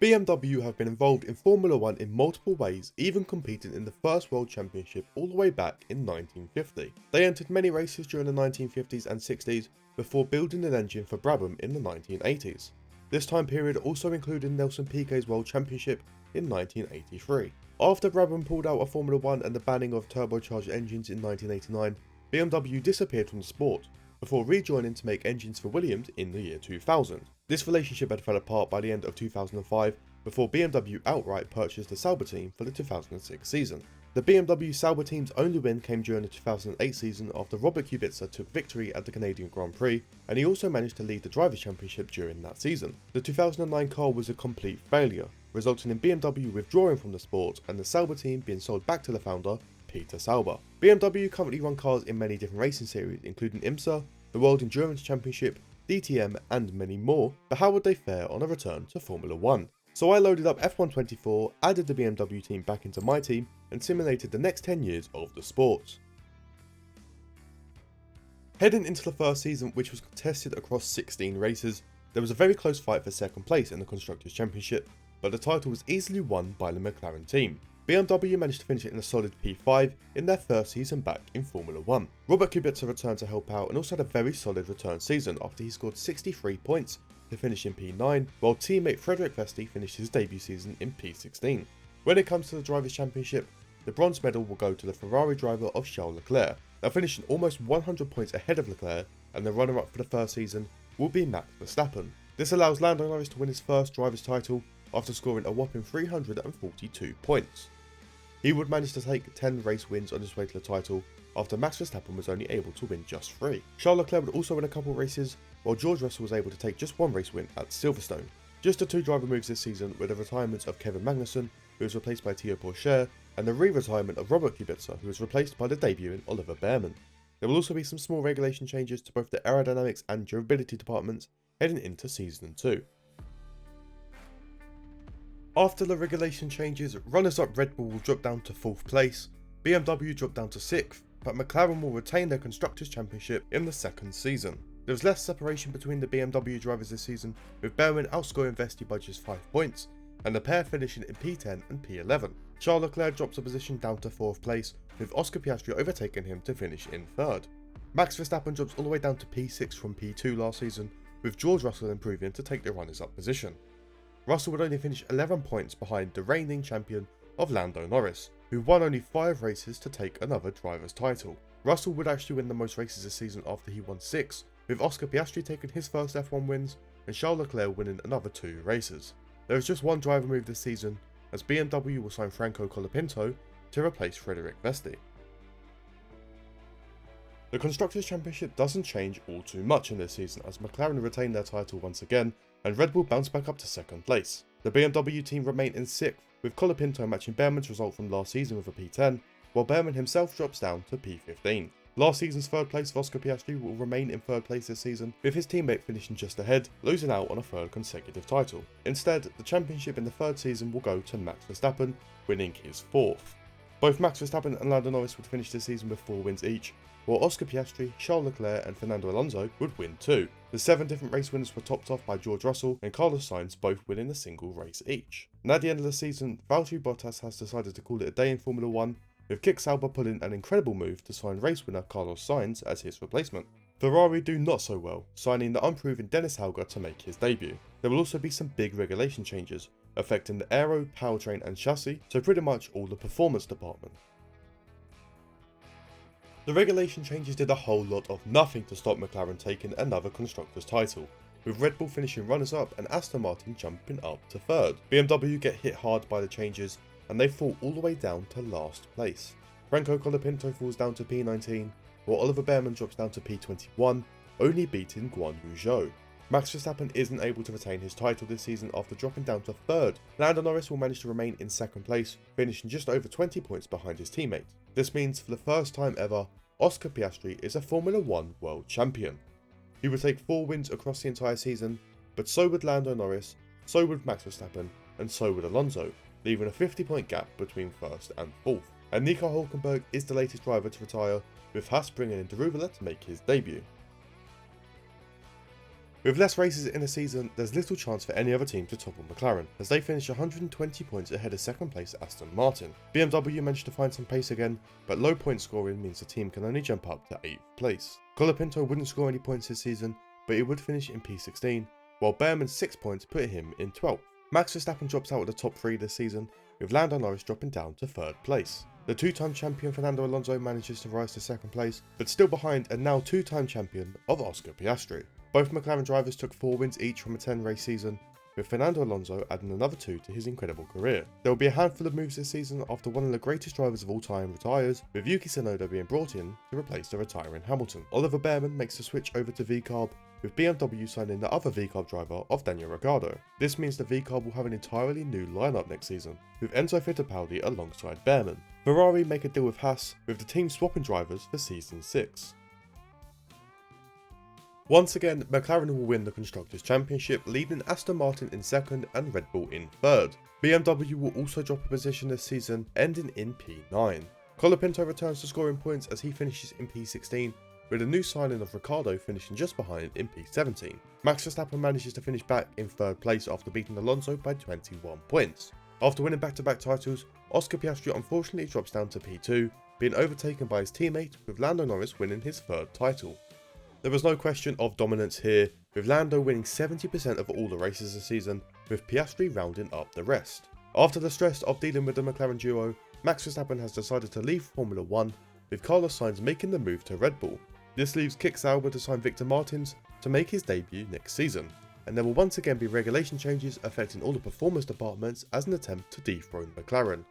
BMW have been involved in Formula 1 in multiple ways, even competing in the first World Championship all the way back in 1950. They entered many races during the 1950s and 60s before building an engine for Brabham in the 1980s. This time period also included Nelson Piquet's World Championship in 1983. After Brabham pulled out of Formula 1 and the banning of turbocharged engines in 1989, BMW disappeared from the sport, before rejoining to make engines for Williams in the year 2000. This relationship had fell apart by the end of 2005 before BMW outright purchased the Sauber team for the 2006 season. The BMW Sauber team's only win came during the 2008 season after Robert Kubica took victory at the Canadian Grand Prix, and he also managed to lead the Drivers' Championship during that season. The 2009 car was a complete failure, resulting in BMW withdrawing from the sport and the Sauber team being sold back to the founder, Peter Sauber. BMW currently run cars in many different racing series, including IMSA, the World Endurance Championship, DTM, and many more, but how would they fare on a return to Formula 1? So I loaded up F124, added the BMW team back into MyTeam, and simulated the next 10 years of the sport. Heading into the first season, which was contested across 16 races, there was a very close fight for second place in the Constructors' Championship, but the title was easily won by the McLaren team. BMW managed to finish it in a solid P5 in their first season back in Formula 1. Robert Kubica returned to help out and also had a very solid return season after he scored 63 points to finish in P9, while teammate Frederick Vesti finished his debut season in P16. When it comes to the Drivers' Championship, the bronze medal will go to the Ferrari driver of Charles Leclerc, now finishing almost 100 points ahead of Leclerc, and the runner-up for the first season will be Max Verstappen. This allows Lando Norris to win his first driver's title after scoring a whopping 342 points. He would manage to take 10 race wins on his way to the title after Max Verstappen was only able to win just 3. Charles Leclerc would also win a couple races, while George Russell was able to take just 1 race win at Silverstone. Just the 2 driver moves this season were the retirements of Kevin Magnussen, who was replaced by Théo Pourchaire, and the re-retirement of Robert Kubica, who was replaced by the debuting Oliver Behrman. There will also be some small regulation changes to both the aerodynamics and durability departments heading into Season 2. After the regulation changes, runners-up Red Bull will drop down to 4th place, BMW drop down to 6th, but McLaren will retain their Constructors' Championship in the second season. There was less separation between the BMW drivers this season, with Behrman outscoring Vesti by just 5 points, and the pair finishing in P10 and P11. Charles Leclerc drops a position down to 4th place, with Oscar Piastri overtaking him to finish in 3rd. Max Verstappen drops all the way down to P6 from P2 last season, with George Russell improving to take the runners-up position. Russell would only finish 11 points behind the reigning champion of Lando Norris, who won only 5 races to take another driver's title. Russell would actually win the most races this season after he won 6, with Oscar Piastri taking his first F1 wins and Charles Leclerc winning another 2 races. There is just one driver move this season, as BMW will sign Franco Colapinto to replace Frederick Vesti. The Constructors' Championship doesn't change all too much in this season, as McLaren retain their title once again and Red Bull bounce back up to 2nd place. The BMW team remain in 6th, with Colapinto matching Behrman's result from last season with a P10, while Behrman himself drops down to P15. Last season's 3rd place of Oscar Piastri will remain in 3rd place this season, with his teammate finishing just ahead, losing out on a 3rd consecutive title. Instead, the championship in the 3rd season will go to Max Verstappen, winning his 4th. Both Max Verstappen and Lando Norris would finish this season with 4 wins each, while Oscar Piastri, Charles Leclerc and Fernando Alonso would win 2. The 7 different race winners were topped off by George Russell and Carlos Sainz, both winning a single race each. And at the end of the season, Valtteri Bottas has decided to call it a day in Formula 1, with Kick Sauber pulling an incredible move to sign race winner Carlos Sainz as his replacement. Ferrari do not so well, signing the unproven Dennis Hauger to make his debut. There will also be some big regulation changes, affecting the aero, powertrain and chassis, so pretty much all the performance department. The regulation changes did a whole lot of nothing to stop McLaren taking another Constructors' title, with Red Bull finishing runners-up and Aston Martin jumping up to 3rd. BMW get hit hard by the changes, and they fall all the way down to last place. Franco Colapinto falls down to P19, while Oliver Behrman drops down to P21, only beating Guan Yu Zhou. Max Verstappen isn't able to retain his title this season after dropping down to 3rd. Lando Norris will manage to remain in 2nd place, finishing just over 20 points behind his teammate. This means for the first time ever, Oscar Piastri is a Formula 1 world champion. He would take 4 wins across the entire season, but so would Lando Norris, so would Max Verstappen, and so would Alonso, leaving a 50-point gap between 1st and 4th. And Nico Hülkenberg is the latest driver to retire, with Haas bringing in Deruvela to make his debut. With less races in a season, there's little chance for any other team to topple McLaren, as they finish 120 points ahead of second place Aston Martin. BMW managed to find some pace again, but low point scoring means the team can only jump up to 8th place. Colapinto wouldn't score any points this season, but he would finish in P16, while Behrman's 6 points put him in 12th. Max Verstappen drops out of the top 3 this season, with Lando Norris dropping down to 3rd place. The 2-time champion Fernando Alonso manages to rise to 2nd place, but still behind a now 2-time champion of Oscar Piastri. Both McLaren drivers took 4 wins each from a 10-race season, with Fernando Alonso adding another 2 to his incredible career. There will be a handful of moves this season after one of the greatest drivers of all time retires, with Yuki Tsunoda being brought in to replace the retiring Hamilton. Oliver Behrman makes the switch over to VCARB, with BMW signing the other VCARB driver of Daniel Ricciardo. This means the VCARB will have an entirely new lineup next season, with Enzo Fittipaldi alongside Behrman. Ferrari make a deal with Haas, with the team swapping drivers for season 6. Once again, McLaren will win the Constructors' Championship, leaving Aston Martin in 2nd and Red Bull in 3rd. BMW will also drop a position this season, ending in P9. Colapinto returns to scoring points as he finishes in P16, with a new signing of Ricciardo finishing just behind in P17. Max Verstappen manages to finish back in 3rd place after beating Alonso by 21 points. After winning back-to-back titles, Oscar Piastri unfortunately drops down to P2, being overtaken by his teammate, with Lando Norris winning his 3rd title. There was no question of dominance here, with Lando winning 70% of all the races this season, with Piastri rounding up the rest. After the stress of dealing with the McLaren duo, Max Verstappen has decided to leave Formula 1, with Carlos Sainz making the move to Red Bull. This leaves Kick Sauber to sign Victor Martins to make his debut next season, and there will once again be regulation changes affecting all the performance departments as an attempt to dethrone McLaren.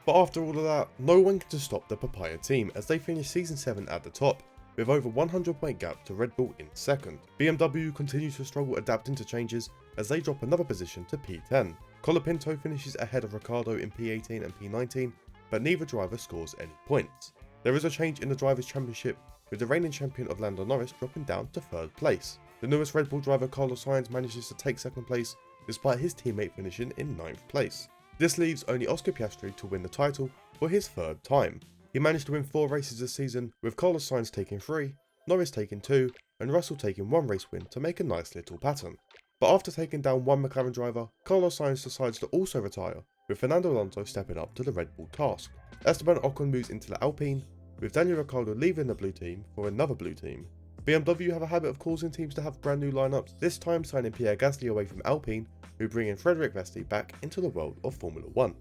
But after all of that, no one can stop the Papaya team as they finish season 7 at the top, with over 100 point gap to Red Bull in 2nd. BMW continues to struggle adapting to changes as they drop another position to P10. Colapinto finishes ahead of Ricciardo in P18 and P19, but neither driver scores any points. There is a change in the Drivers' Championship, with the reigning champion of Lando Norris dropping down to 3rd place. The newest Red Bull driver Carlos Sainz manages to take 2nd place, despite his teammate finishing in 9th place. This leaves only Oscar Piastri to win the title for his 3rd time. He managed to win 4 races this season, with Carlos Sainz taking 3, Norris taking 2, and Russell taking 1 race win to make a nice little pattern. But after taking down one McLaren driver, Carlos Sainz decides to also retire, with Fernando Alonso stepping up to the Red Bull task. Esteban Ocon moves into the Alpine, with Daniel Ricciardo leaving the blue team for another blue team. BMW have a habit of causing teams to have brand new lineups, this time signing Pierre Gasly away from Alpine, who bring in Frederic Vesti back into the world of Formula 1.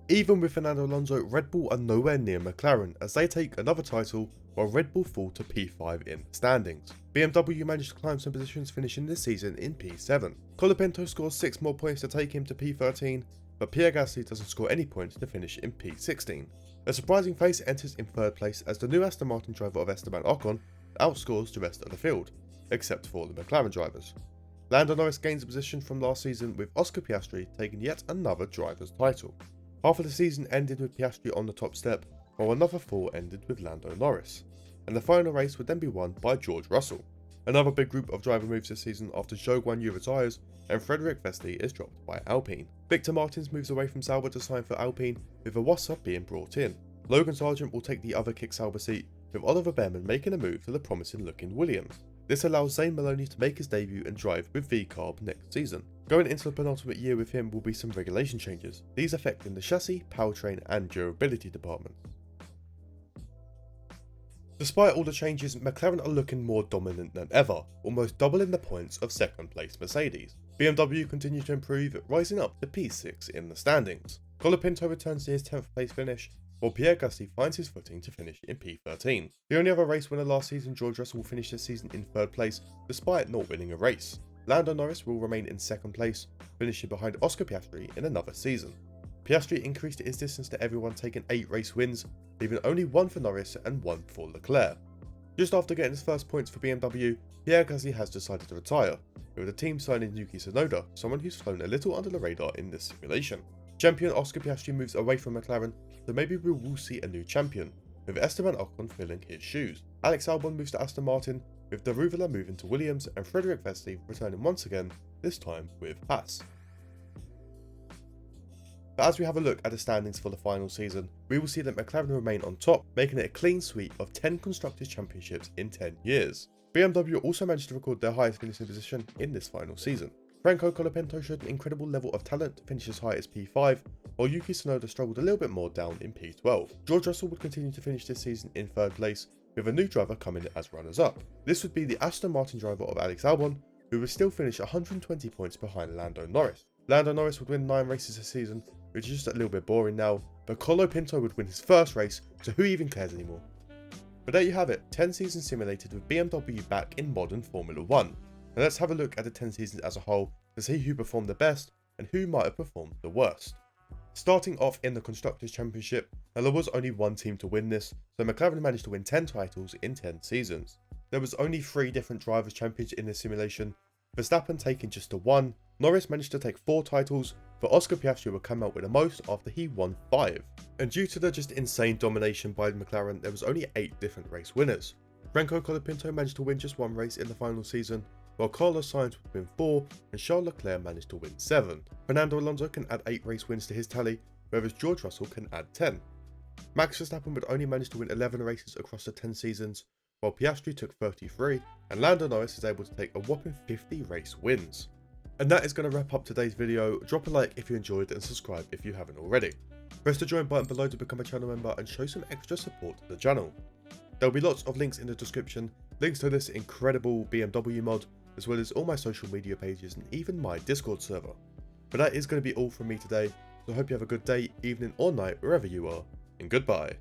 Even with Fernando Alonso, Red Bull are nowhere near McLaren as they take another title while Red Bull fall to P5 in the standings. BMW managed to climb some positions, finishing this season in P7. Colapinto scores 6 more points to take him to P13, but Pierre Gasly doesn't score any points to finish in P16. A surprising face enters in 3rd place as the new Aston Martin driver of Esteban Ocon outscores the rest of the field, except for the McLaren drivers. Lando Norris gains a position from last season, with Oscar Piastri taking yet another driver's title. Half of the season ended with Piastri on the top step, while another 4 ended with Lando Norris, and the final race would then be won by George Russell. Another big group of driver moves this season after Zhou Guanyu retires and Frederic Vesti is dropped by Alpine. Victor Martins moves away from Sauber to sign for Alpine, with Iwasa being brought in. Logan Sargent will take the other Kick Sauber seat, with Oliver Behrman making a move to the promising looking Williams. This allows Zane Maloney to make his debut and drive with VCARB next season. Going into the penultimate year with him will be some regulation changes, these affecting the chassis, powertrain and durability departments. Despite all the changes, McLaren are looking more dominant than ever, almost doubling the points of 2nd place Mercedes. BMW continue to improve, rising up to P6 in the standings. Colapinto returns to his 10th place finish, while Pierre Gasly finds his footing to finish in P13. The only other race winner last season, George Russell, will finish this season in 3rd place, despite not winning a race. Lando Norris will remain in 2nd place, finishing behind Oscar Piastri in another season. Piastri increased his distance to everyone, taking 8 race wins, leaving only 1 for Norris and 1 for Leclerc. Just after getting his first points for BMW, Pierre Gasly has decided to retire, with the team signing Yuki Tsunoda, someone who's flown a little under the radar in this simulation. Champion Oscar Piastri moves away from McLaren, so maybe we will see a new champion, with Esteban Ocon filling his shoes. Alex Albon moves to Aston Martin, with Daruvula moving to Williams and Frederic Vesti returning once again, this time with Haas. But as we have a look at the standings for the final season, we will see that McLaren remain on top, making it a clean sweep of 10 Constructors' Championships in 10 years. BMW also managed to record their highest finishing position in this final season. Franco Colapinto showed an incredible level of talent to finish as high as P5, while Yuki Tsunoda struggled a little bit more down in P12. George Russell would continue to finish this season in 3rd place, with a new driver coming as runners-up. This would be the Aston Martin driver of Alex Albon, who would still finish 120 points behind Lando Norris. Lando Norris would win 9 races this season, which is just a little bit boring now, but Colapinto would win his first race, so who even cares anymore? But there you have it, 10 seasons simulated with BMW back in modern Formula 1. Now let's have a look at the 10 seasons as a whole to see who performed the best and who might have performed the worst. Starting off in the Constructors' Championship, and there was only one team to win this, so McLaren managed to win 10 titles in 10 seasons. There was only 3 different drivers champions in this simulation, Verstappen taking just the 1, Norris managed to take 4 titles, but Oscar Piastri would come out with the most after he won 5. And due to the just insane domination by McLaren, there was only 8 different race winners. Franco Colapinto managed to win just 1 race in the final season, while Carlos Sainz would win 4 and Charles Leclerc managed to win 7. Fernando Alonso can add 8 race wins to his tally, whereas George Russell can add 10. Max Verstappen would only manage to win 11 races across the 10 seasons, while Piastri took 33, and Lando Norris is able to take a whopping 50 race wins. And that is going to wrap up today's video. Drop a like if you enjoyed and subscribe if you haven't already. Press the join button below to become a channel member and show some extra support to the channel. There will be lots of links in the description, links to this incredible BMW mod, as well as all my social media pages and even my Discord server. But that is going to be all from me today, so I hope you have a good day, evening or night wherever you are, and goodbye.